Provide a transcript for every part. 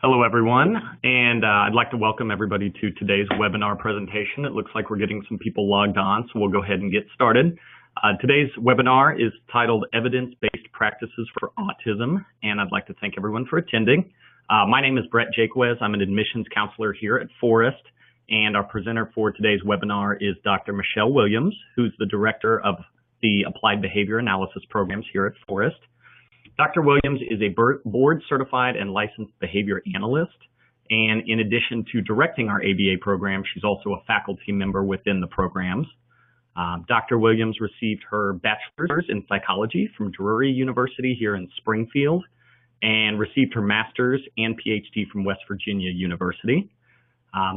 Hello, everyone, and I'd like to welcome everybody to today's webinar presentation. It looks like we're getting some people logged on, so we'll go ahead and get started. Today's webinar is titled Evidence-Based Practices for Autism, and I'd like to thank everyone for attending. My name is Brett Jaquez. I'm an admissions counselor here at Forest, and our presenter for today's webinar is Dr. Michelle Williams, who's the director of the Applied Behavior Analysis programs here at Forest. Dr. Williams is a board-certified and licensed behavior analyst, and in addition to directing our ABA program, she's also a faculty member within the programs. Dr. Williams received her bachelor's in psychology from Drury University here in Springfield, and received her master's and PhD from West Virginia University.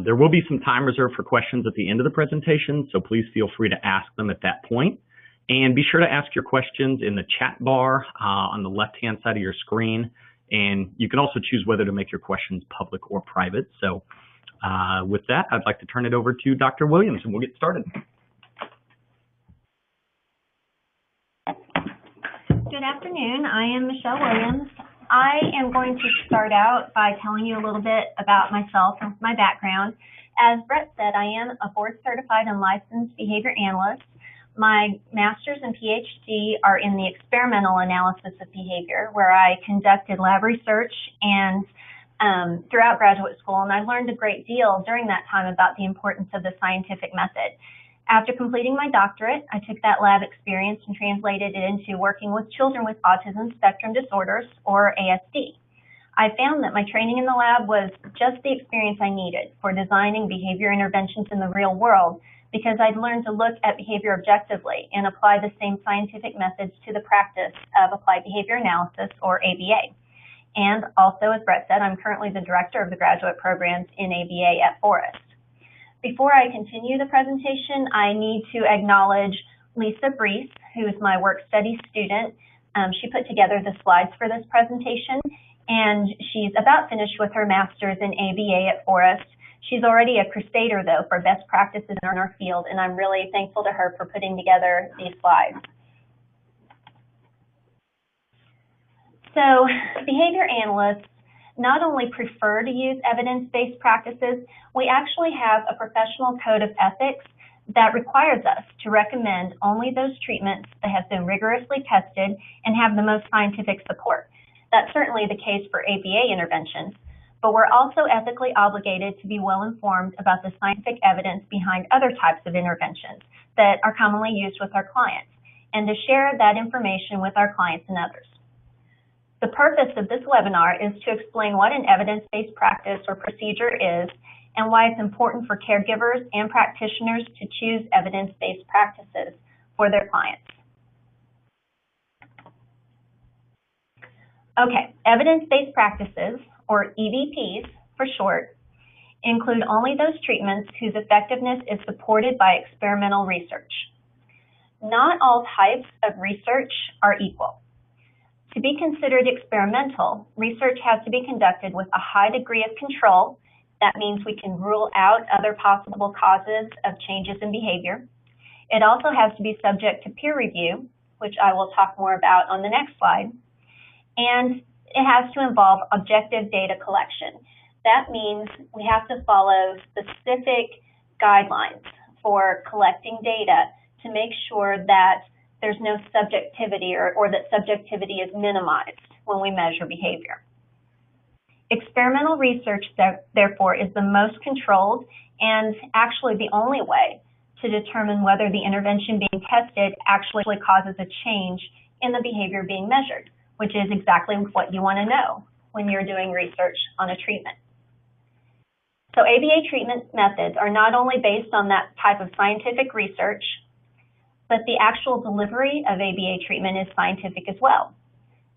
There will be some time reserved for questions at the end of the presentation, so please feel free to ask them at that point. And be sure to ask your questions in the chat bar on the left-hand side of your screen. And you can also choose whether to make your questions public or private. So with that, I'd like to turn it over to Dr. Williams, and we'll get started. Good afternoon. I am Michelle Williams. I am going to start out by telling you a little bit about myself and my background. As Brett said, I am a board-certified and licensed behavior analyst. My master's and PhD are in the experimental analysis of behavior, where I conducted lab research and throughout graduate school, and I learned a great deal during that time about the importance of the scientific method. After completing my doctorate, I took that lab experience and translated it into working with children with Autism Spectrum Disorders, or ASD. I found that my training in the lab was just the experience I needed for designing behavior interventions in the real world, because I'd learned to look at behavior objectively and apply the same scientific methods to the practice of applied behavior analysis, or ABA. And also, as Brett said, I'm currently the director of the graduate programs in ABA at Forest. Before I continue the presentation, I need to acknowledge Lisa Brees, who is my work study student. She put together the slides for this presentation, and she's about finished with her master's in ABA at Forest. She's already a crusader, though, for best practices in our field, and I'm really thankful to her for putting together these slides. So, behavior analysts not only prefer to use evidence-based practices, we actually have a professional code of ethics that requires us to recommend only those treatments that have been rigorously tested and have the most scientific support. That's certainly the case for ABA interventions. But we're also ethically obligated to be well informed about the scientific evidence behind other types of interventions that are commonly used with our clients, and to share that information with our clients and others. The purpose of this webinar is to explain what an evidence-based practice or procedure is, and why it's important for caregivers and practitioners to choose evidence-based practices for their clients. Okay, evidence-based practices, or EBPs for short, include only those treatments whose effectiveness is supported by experimental research. Not all types of research are equal. To be considered experimental, research has to be conducted with a high degree of control. That means we can rule out other possible causes of changes in behavior. It also has to be subject to peer review, which I will talk more about on the next slide. And it has to involve objective data collection. That means we have to follow specific guidelines for collecting data to make sure that there's no subjectivity or that subjectivity is minimized when we measure behavior. Experimental research, therefore, is the most controlled and actually the only way to determine whether the intervention being tested actually causes a change in the behavior being measured, which is exactly what you want to know when you're doing research on a treatment. So ABA treatment methods are not only based on that type of scientific research, but the actual delivery of ABA treatment is scientific as well.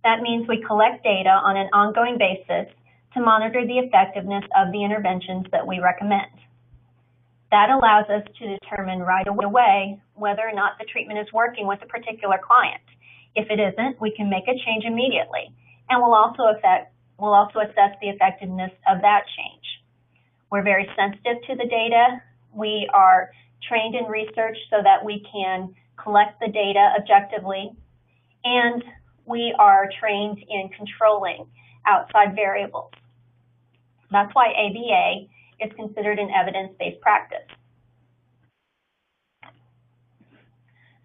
That means we collect data on an ongoing basis to monitor the effectiveness of the interventions that we recommend. That allows us to determine right away whether or not the treatment is working with a particular client. If it isn't, we can make a change immediately, and we'll also assess the effectiveness of that change. We're very sensitive to the data. We are trained in research so that we can collect the data objectively, and we are trained in controlling outside variables. That's why ABA is considered an evidence-based practice.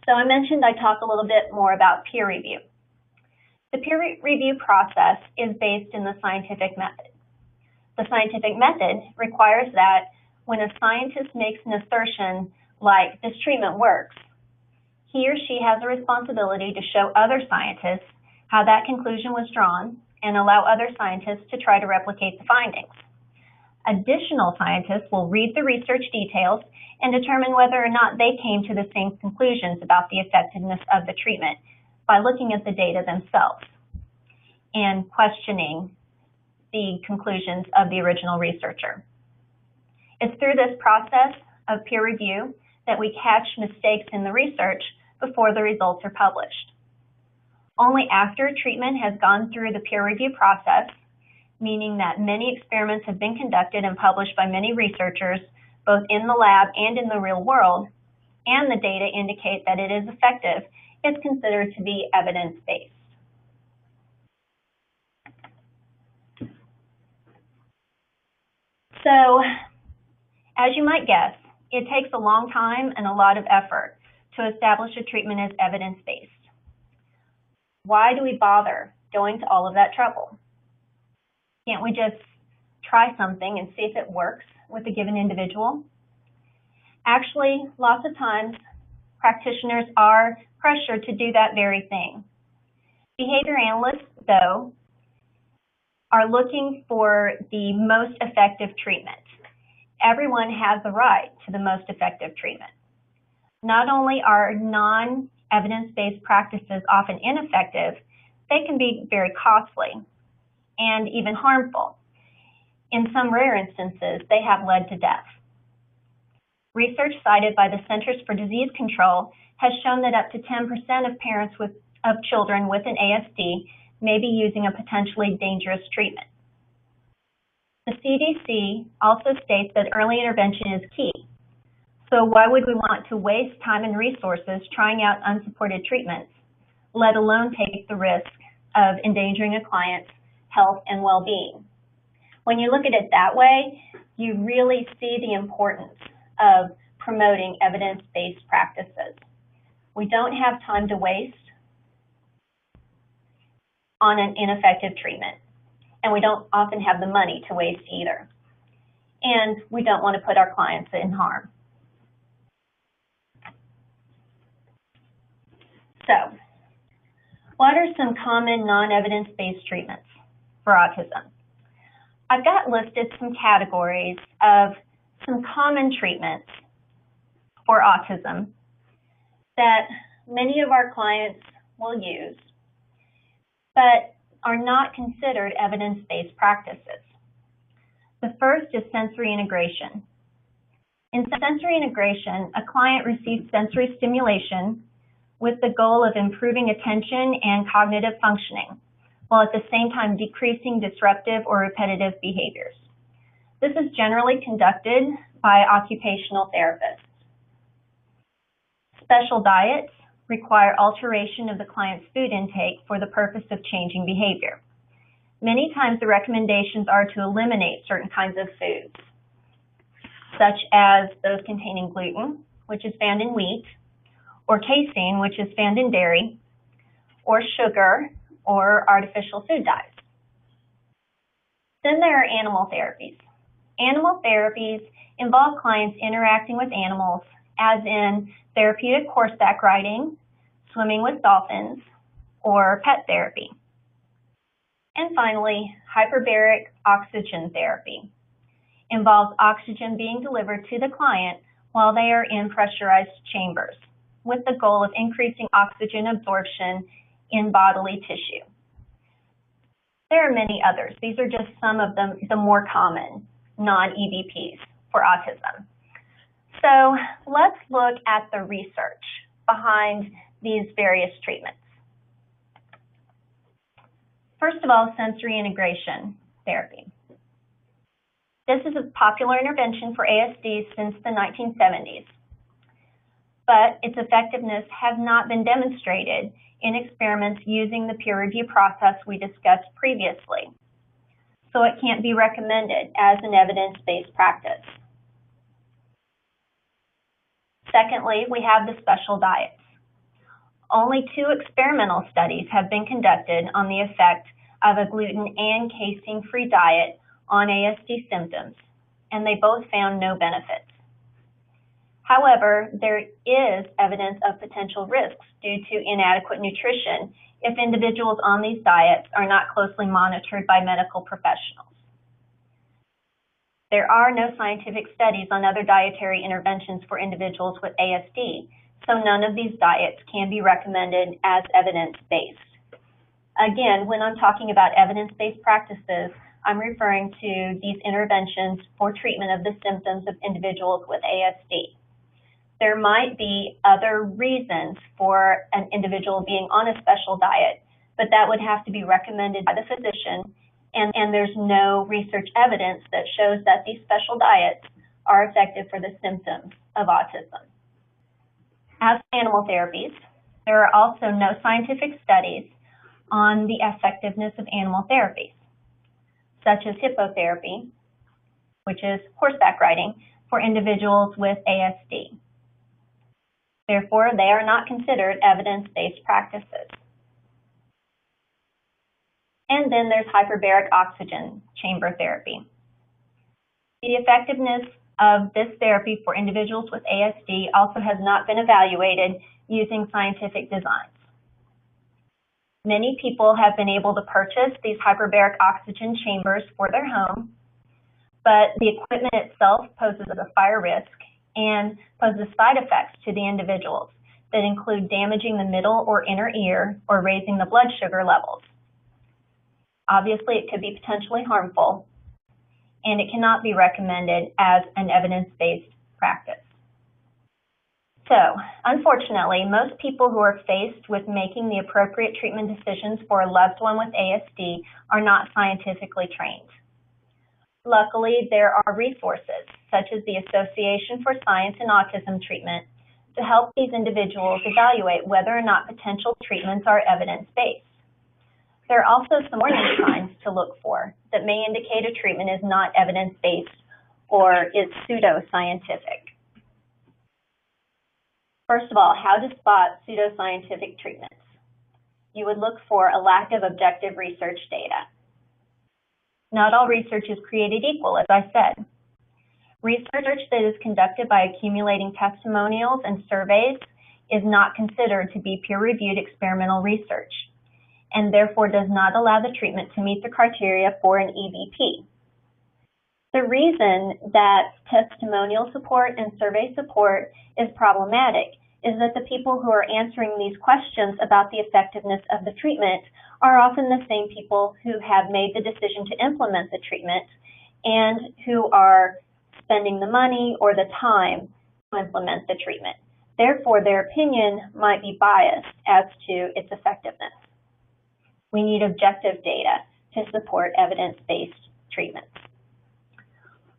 So I mentioned I'd talk a little bit more about peer review. The peer review process is based in the scientific method. The scientific method requires that when a scientist makes an assertion like this treatment works, he or she has a responsibility to show other scientists how that conclusion was drawn and allow other scientists to try to replicate the findings. Additional scientists will read the research details and determine whether or not they came to the same conclusions about the effectiveness of the treatment by looking at the data themselves and questioning the conclusions of the original researcher. It's through this process of peer review that we catch mistakes in the research before the results are published. Only after a treatment has gone through the peer review process, meaning that many experiments have been conducted and published by many researchers, both in the lab and in the real world, and the data indicate that it is effective, it's considered to be evidence-based. So, as you might guess, it takes a long time and a lot of effort to establish a treatment as evidence-based. Why do we bother going to all of that trouble? Can't we just try something and see if it works with a given individual? Actually, lots of times, practitioners are pressured to do that very thing. Behavior analysts, though, are looking for the most effective treatment. Everyone has the right to the most effective treatment. Not only are non-evidence-based practices often ineffective, they can be very costly and even harmful. In some rare instances, they have led to death. Research cited by the Centers for Disease Control has shown that up to 10% of parents of children with an ASD may be using a potentially dangerous treatment. The CDC also states that early intervention is key. So why would we want to waste time and resources trying out unsupported treatments, let alone take the risk of endangering a client's health and well-being? When you look at it that way, you really see the importance of promoting evidence-based practices. We don't have time to waste on an ineffective treatment, and we don't often have the money to waste either. And we don't want to put our clients in harm. So, what are some common non-evidence-based treatments for autism? I've got listed some categories of some common treatments for autism that many of our clients will use, but are not considered evidence-based practices. The first is sensory integration. In sensory integration, a client receives sensory stimulation with the goal of improving attention and cognitive functioning, while at the same time decreasing disruptive or repetitive behaviors. This is generally conducted by occupational therapists. Special diets require alteration of the client's food intake for the purpose of changing behavior. Many times the recommendations are to eliminate certain kinds of foods, such as those containing gluten, which is found in wheat, or casein, which is found in dairy, or sugar, or artificial food dyes. Then there are animal therapies. Animal therapies involve clients interacting with animals, as in therapeutic horseback riding, swimming with dolphins, or pet therapy. And finally, hyperbaric oxygen therapy involves oxygen being delivered to the client while they are in pressurized chambers, with the goal of increasing oxygen absorption in bodily tissue. There are many others. These are just some of the more common non-EVPs for autism. So let's look at the research behind these various treatments. First of all, sensory integration therapy. This is a popular intervention for ASDs since the 1970s, but its effectiveness has not been demonstrated in experiments using the peer review process we discussed previously. so it can't be recommended as an evidence-based practice. Secondly, we have the special diets. Only 2 experimental studies have been conducted on the effect of a gluten and casein-free diet on ASD symptoms, and they both found no benefits. However, there is evidence of potential risks due to inadequate nutrition if individuals on these diets are not closely monitored by medical professionals. There are no scientific studies on other dietary interventions for individuals with ASD, so none of these diets can be recommended as evidence-based. Again, when I'm talking about evidence-based practices, I'm referring to these interventions for treatment of the symptoms of individuals with ASD. There might be other reasons for an individual being on a special diet, but that would have to be recommended by the physician, and there's no research evidence that shows that these special diets are effective for the symptoms of autism. As animal therapies, there are also no scientific studies on the effectiveness of animal therapies, such as hippotherapy, which is horseback riding, for individuals with ASD. Therefore, they are not considered evidence-based practices. And then there's hyperbaric oxygen chamber therapy. The effectiveness of this therapy for individuals with ASD also has not been evaluated using scientific designs. Many people have been able to purchase these hyperbaric oxygen chambers for their home, but the equipment itself poses a fire risk and poses side effects to the individuals that include damaging the middle or inner ear or raising the blood sugar levels. Obviously, it could be potentially harmful, and it cannot be recommended as an evidence-based practice. So, unfortunately, most people who are faced with making the appropriate treatment decisions for a loved one with ASD are not scientifically trained. Luckily, there are resources, such as the Association for Science in Autism Treatment, to help these individuals evaluate whether or not potential treatments are evidence-based. There are also some warning signs to look for that may indicate a treatment is not evidence-based or is pseudoscientific. First of all, how to spot pseudoscientific treatments. You would look for a lack of objective research data. Not all research is created equal, as I said. Research that is conducted by accumulating testimonials and surveys is not considered to be peer-reviewed experimental research, and therefore does not allow the treatment to meet the criteria for an EVP. The reason that testimonial support and survey support is problematic is that the people who are answering these questions about the effectiveness of the treatment are often the same people who have made the decision to implement the treatment and who are spending the money or the time to implement the treatment. Therefore, their opinion might be biased as to its effectiveness. We need objective data to support evidence-based treatments.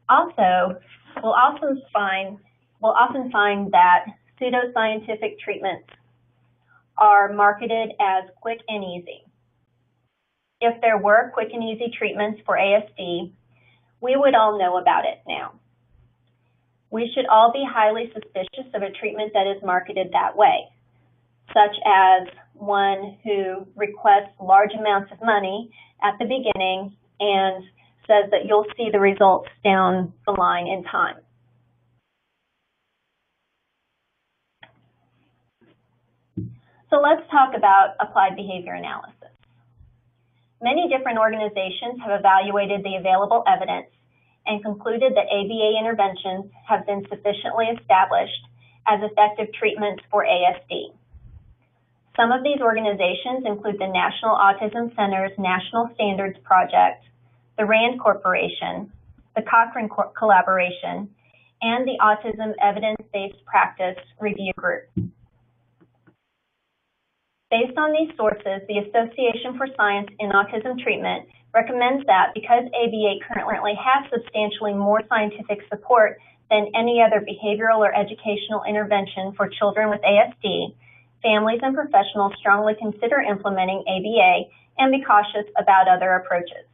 Also, we'll often find that pseudoscientific treatments are marketed as quick and easy. If there were quick and easy treatments for ASD, we would all know about it now. We should all be highly suspicious of a treatment that is marketed that way, such as one who requests large amounts of money at the beginning and says that you'll see the results down the line in time. So let's talk about applied behavior analysis. Many different organizations have evaluated the available evidence and concluded that ABA interventions have been sufficiently established as effective treatments for ASD. Some of these organizations include the National Autism Center's National Standards Project, the RAND Corporation, the Cochrane Collaboration, and the Autism Evidence-Based Practice Review Group. Based on these sources, the Association for Science in Autism Treatment recommends that because ABA currently has substantially more scientific support than any other behavioral or educational intervention for children with ASD, families and professionals strongly consider implementing ABA and be cautious about other approaches.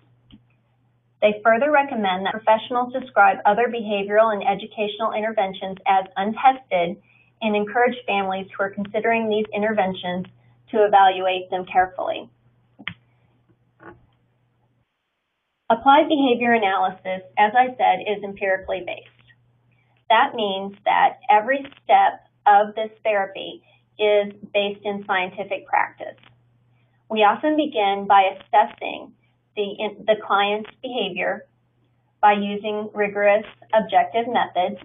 They further recommend that professionals describe other behavioral and educational interventions as untested and encourage families who are considering these interventions to evaluate them carefully. Applied behavior analysis, as I said, is empirically based. That means that every step of this therapy is based in scientific practice. We often begin by assessing the client's behavior by using rigorous objective methods,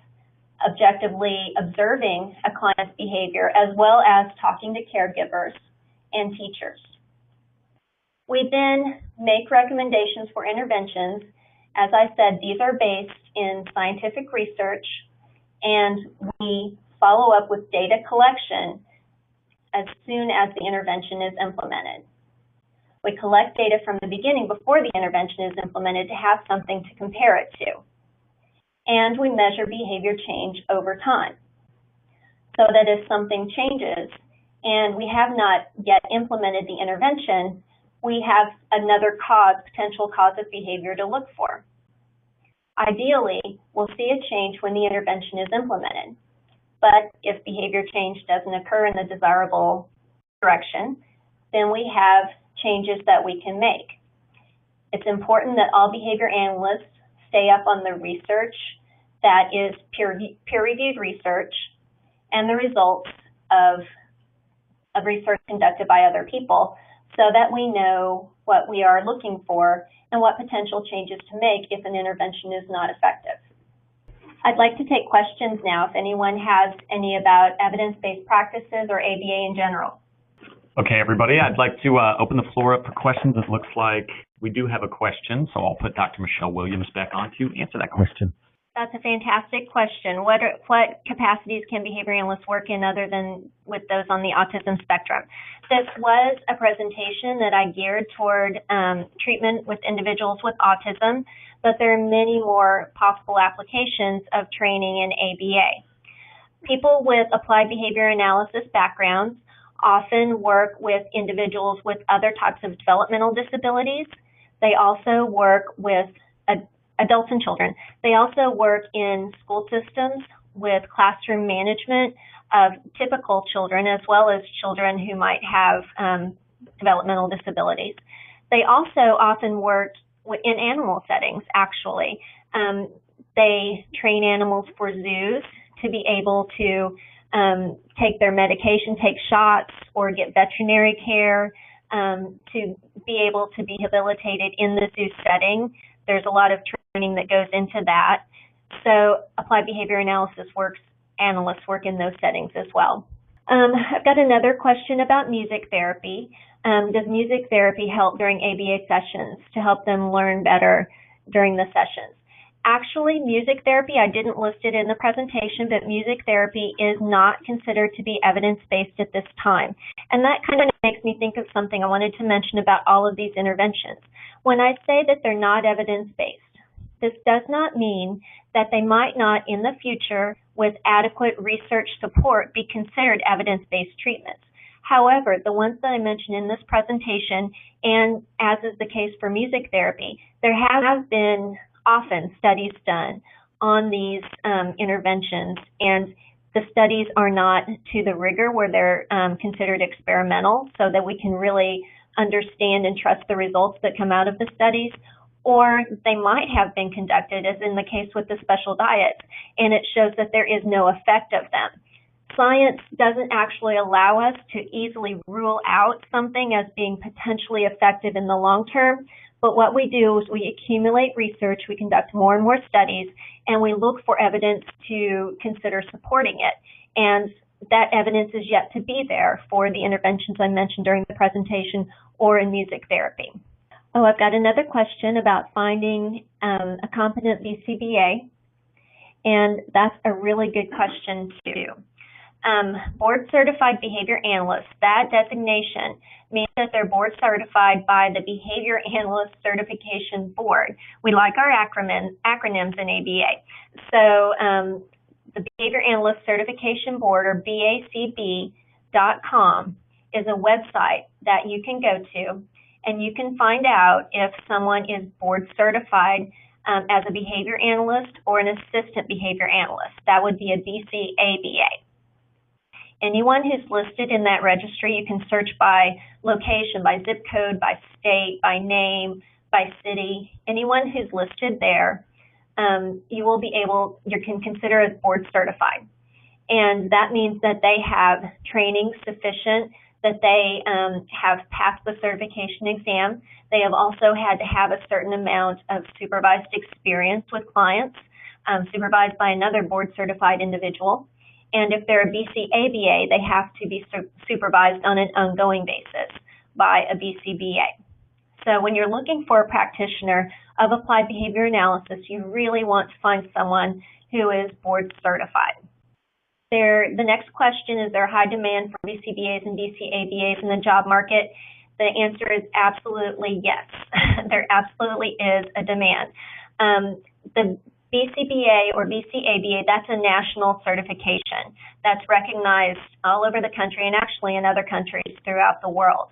objectively observing a client's behavior, as well as talking to caregivers and teachers. We then make recommendations for interventions. As I said, these are based in scientific research, and we follow up with data collection as soon as the intervention is implemented. We collect data from the beginning before the intervention is implemented to have something to compare it to. And we measure behavior change over time, so that if something changes and we have not yet implemented the intervention, we have another potential cause of behavior to look for. Ideally, we'll see a change when the intervention is implemented. But if behavior change doesn't occur in the desirable direction, then we have changes that we can make. It's important that all behavior analysts stay up on the research that is peer-reviewed research and the results of research conducted by other people, so that we know what we are looking for and what potential changes to make if an intervention is not effective. I'd like to take questions now if anyone has any about evidence-based practices or ABA in general. Okay, everybody, I'd like to open the floor up for questions. It looks like we do have a question, so I'll put Dr. Michelle Williams back on to answer that question. That's a fantastic question. What capacities can behavior analysts work in other than with those on the autism spectrum? This was a presentation that I geared toward treatment with individuals with autism, but there are many more possible applications of training in ABA. People with applied behavior analysis backgrounds often work with individuals with other types of developmental disabilities. They also work with adults and children. They also work in school systems with classroom management of typical children, as well as children who might have developmental disabilities. They also often work in animal settings, actually. They train animals for zoos to be able to take their medication, take shots, or get veterinary care, to be able to be rehabilitated in the zoo setting. There's a lot of training that goes into that. So applied behavior analysis analysts work in those settings as well. I've got another question about music therapy. Does music therapy help during ABA sessions to help them learn better during the sessions? Actually, music therapy, I didn't list it in the presentation, but music therapy is not considered to be evidence-based at this time. And that kind of makes me think of something I wanted to mention about all of these interventions. When I say that they're not evidence-based, this does not mean that they might not in the future, with adequate research support, be considered evidence-based treatments. However, the ones that I mentioned in this presentation, and as is the case for music therapy, there have been often studies done on these interventions, and the studies are not to the rigor where they're considered experimental, so that we can really understand and trust the results that come out of the studies, or they might have been conducted, as in the case with the special diets, and it shows that there is no effect of them. Science doesn't actually allow us to easily rule out something as being potentially effective in the long term, but what we do is we accumulate research, we conduct more and more studies, and we look for evidence to consider supporting it. And that evidence is yet to be there for the interventions I mentioned during the presentation or in music therapy. Oh, I've got another question about finding a competent BCBA, and that's a really good question too. Board certified behavior analysts, that designation means that they're board certified by the Behavior Analyst Certification Board. We like our acronyms in ABA. So the Behavior Analyst Certification Board, or BACB.com, is a website that you can go to, and you can find out if someone is board certified as a behavior analyst or an assistant behavior analyst. That would be a BCABA. Anyone who's listed in that registry, you can search by location, by zip code, by state, by name, by city. Anyone who's listed there, you can consider as board certified. And that means that they have training sufficient, that they have passed the certification exam. They have also had to have a certain amount of supervised experience with clients, supervised by another board certified individual. And if they're a BCABA, they have to be supervised on an ongoing basis by a BCBA. So when you're looking for a practitioner of applied behavior analysis, you really want to find someone who is board certified. The next question is, there high demand for BCBAs and BCABAs in the job market? The answer is absolutely yes. There absolutely is a demand. The BCBA or BCABA, that's a national certification that's recognized all over the country and actually in other countries throughout the world.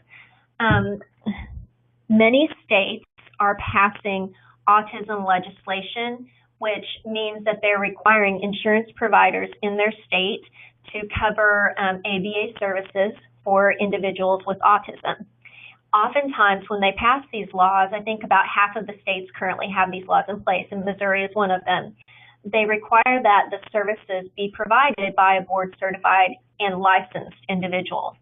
Many states are passing autism legislation, which means that they're requiring insurance providers in their state to cover ABA services for individuals with autism. Oftentimes, when they pass these laws, I think about half of the states currently have these laws in place, and Missouri is one of them. They require that the services be provided by a board-certified and licensed individual.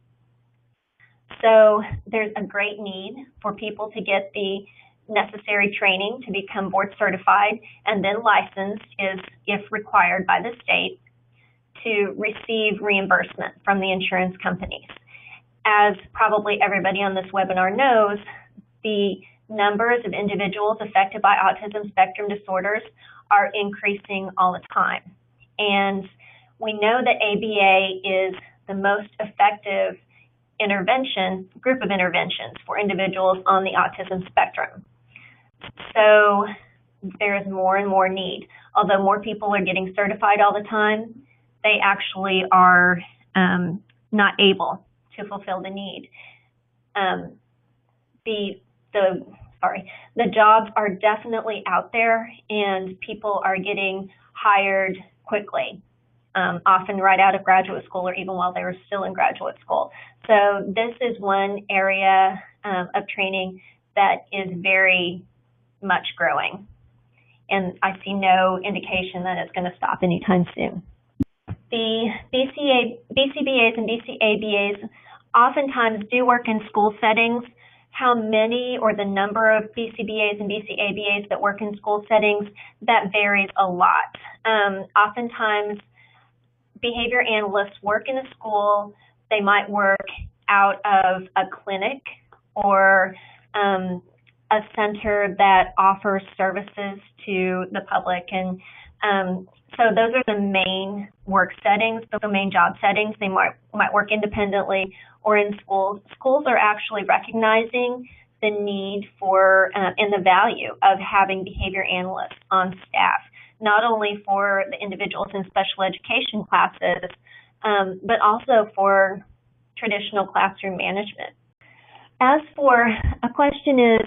So there's a great need for people to get the necessary training to become board-certified and then licensed, if required by the state, to receive reimbursement from the insurance companies. As probably everybody on this webinar knows, the numbers of individuals affected by autism spectrum disorders are increasing all the time. And we know that ABA is the most effective group of interventions for individuals on the autism spectrum. So there is more and more need. Although more people are getting certified all the time, they actually are not able to fulfill the need. The jobs are definitely out there, and people are getting hired quickly, often right out of graduate school or even while they were still in graduate school. So this is one area of training that is very much growing, and I see no indication that it's going to stop anytime soon. The BCBAs and BCABAs oftentimes do work in school settings. How many or the number of BCBAs and BCABAs that work in school settings, that varies a lot. Oftentimes, behavior analysts work in a school. They might work out of a clinic or a center that offers services to the public. And so those are the main work settings, the main job settings. They might work independently or in schools. Schools are actually recognizing the need for and the value of having behavior analysts on staff, not only for the individuals in special education classes, but also for traditional classroom management. As for a question is,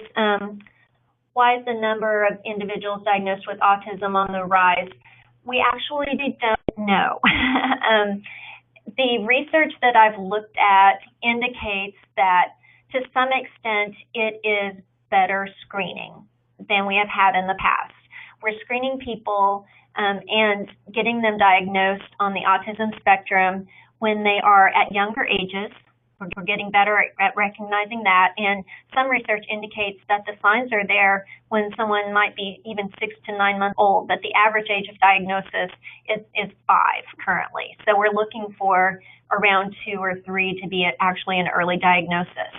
why is the number of individuals diagnosed with autism on the rise? We actually don't know. The research that I've looked at indicates that to some extent it is better screening than we have had in the past. We're screening people and getting them diagnosed on the autism spectrum when they are at younger ages. We're getting better at recognizing that, and some research indicates that the signs are there when someone might be even 6 to 9 months old, but the average age of diagnosis is 5 currently. So we're looking for around 2 or 3 to be actually an early diagnosis.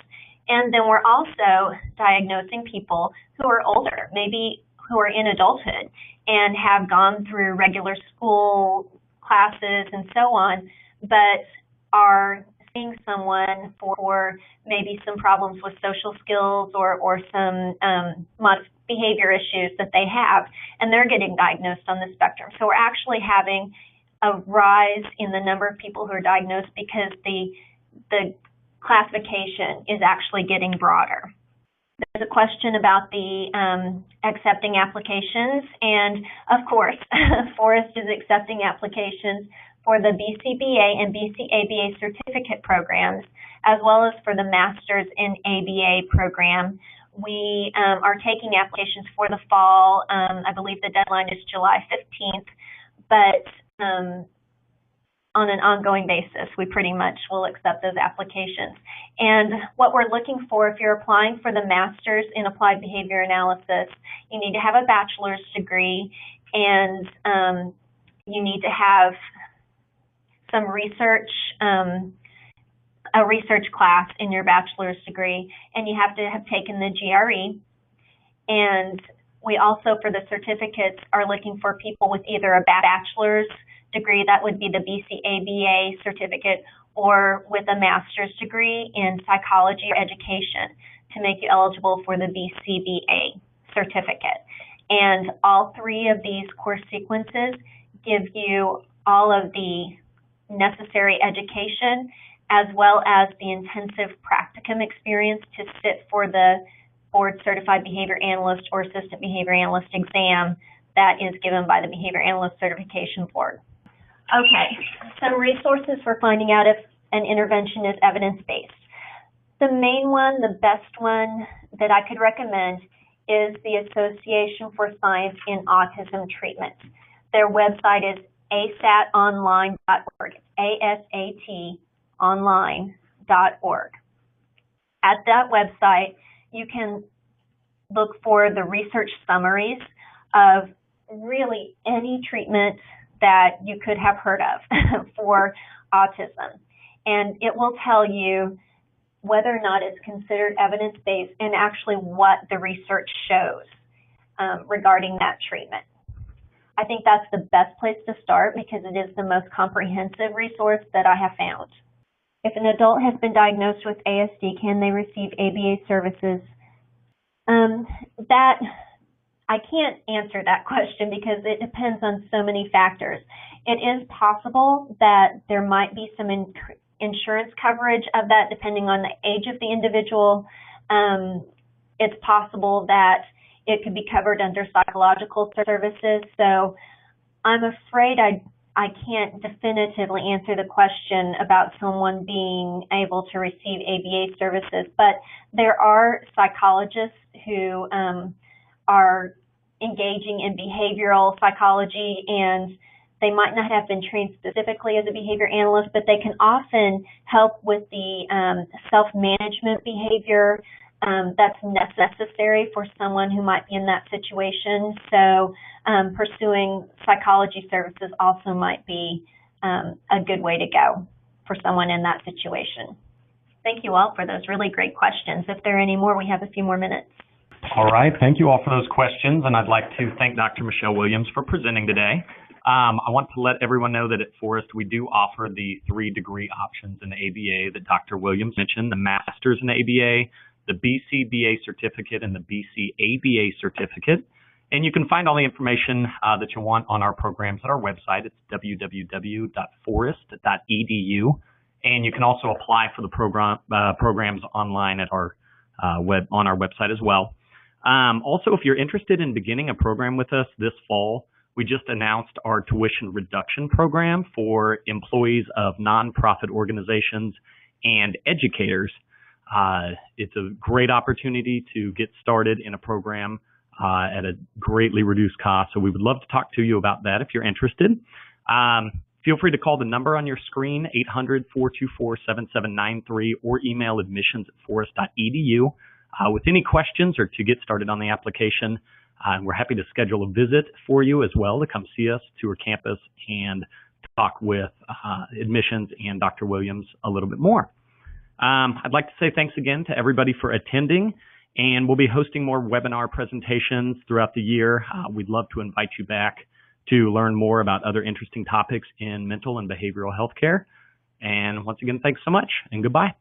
And then we're also diagnosing people who are older, maybe who are in adulthood and have gone through regular school classes and so on, but are seeing someone for maybe some problems with social skills or some behavior issues that they have, and they're getting diagnosed on the spectrum. So we're actually having a rise in the number of people who are diagnosed because the classification is actually getting broader. There's a question about the accepting applications, and of course, Forest is accepting applications for the BCBA and BCABA certificate programs, as well as for the Master's in ABA program. We are taking applications for the fall. I believe the deadline is July 15th, but on an ongoing basis, we pretty much will accept those applications. And what we're looking for, if you're applying for the Master's in Applied Behavior Analysis, you need to have a bachelor's degree, and you need to have some research, a research class in your bachelor's degree, and you have to have taken the GRE. And we also, for the certificates, are looking for people with either a bachelor's degree, that would be the BCABA certificate, or with a master's degree in psychology or education to make you eligible for the BCBA certificate. And all three of these course sequences give you all of the necessary education as well as the intensive practicum experience to sit for the Board Certified Behavior Analyst or Assistant Behavior Analyst exam that is given by the Behavior Analyst Certification Board. Okay, some resources for finding out if an intervention is evidence-based. The main one, the best one that I could recommend is the Association for Science in Autism Treatment. Their website is asatonline.org, ASAT online.org. At that website, you can look for the research summaries of really any treatment that you could have heard of for autism. And it will tell you whether or not it's considered evidence-based and actually what the research shows regarding that treatment. I think that's the best place to start because it is the most comprehensive resource that I have found. If an adult has been diagnosed with ASD, can they receive ABA services? I can't answer that question because it depends on so many factors. It is possible that there might be some insurance coverage of that depending on the age of the individual. It's possible that it could be covered under psychological services. So I'm afraid I can't definitively answer the question about someone being able to receive ABA services, but there are psychologists who are engaging in behavioral psychology, and they might not have been trained specifically as a behavior analyst, but they can often help with the self-management behavior that's necessary for someone who might be in that situation. So pursuing psychology services also might be a good way to go for someone in that situation. Thank you all for those really great questions. If there are any more, we have a few more minutes. All right, thank you all for those questions, and I'd like to thank Dr. Michelle Williams for presenting today. I want to let everyone know that at Forest we do offer the 3 degree options in ABA that Dr. Williams mentioned, the Master's in ABA, the BCBA certificate, and the BCABA certificate. And you can find all the information that you want on our programs at our website. It's www.forest.edu, and you can also apply for the programs online at our on our website as well. Also, if you're interested in beginning a program with us this fall, we just announced our tuition reduction program for employees of nonprofit organizations and educators. It's a great opportunity to get started in a program at a greatly reduced cost. So we would love to talk to you about that if you're interested. Feel free to call the number on your screen, 800-424-7793, or email admissions@forest.edu with any questions or to get started on the application. We're happy to schedule a visit for you as well to come see us, tour campus, and talk with admissions and Dr. Williams a little bit more. I'd like to say thanks again to everybody for attending, and we'll be hosting more webinar presentations throughout the year. We'd love to invite you back to learn more about other interesting topics in mental and behavioral health care. And once again, thanks so much, and goodbye.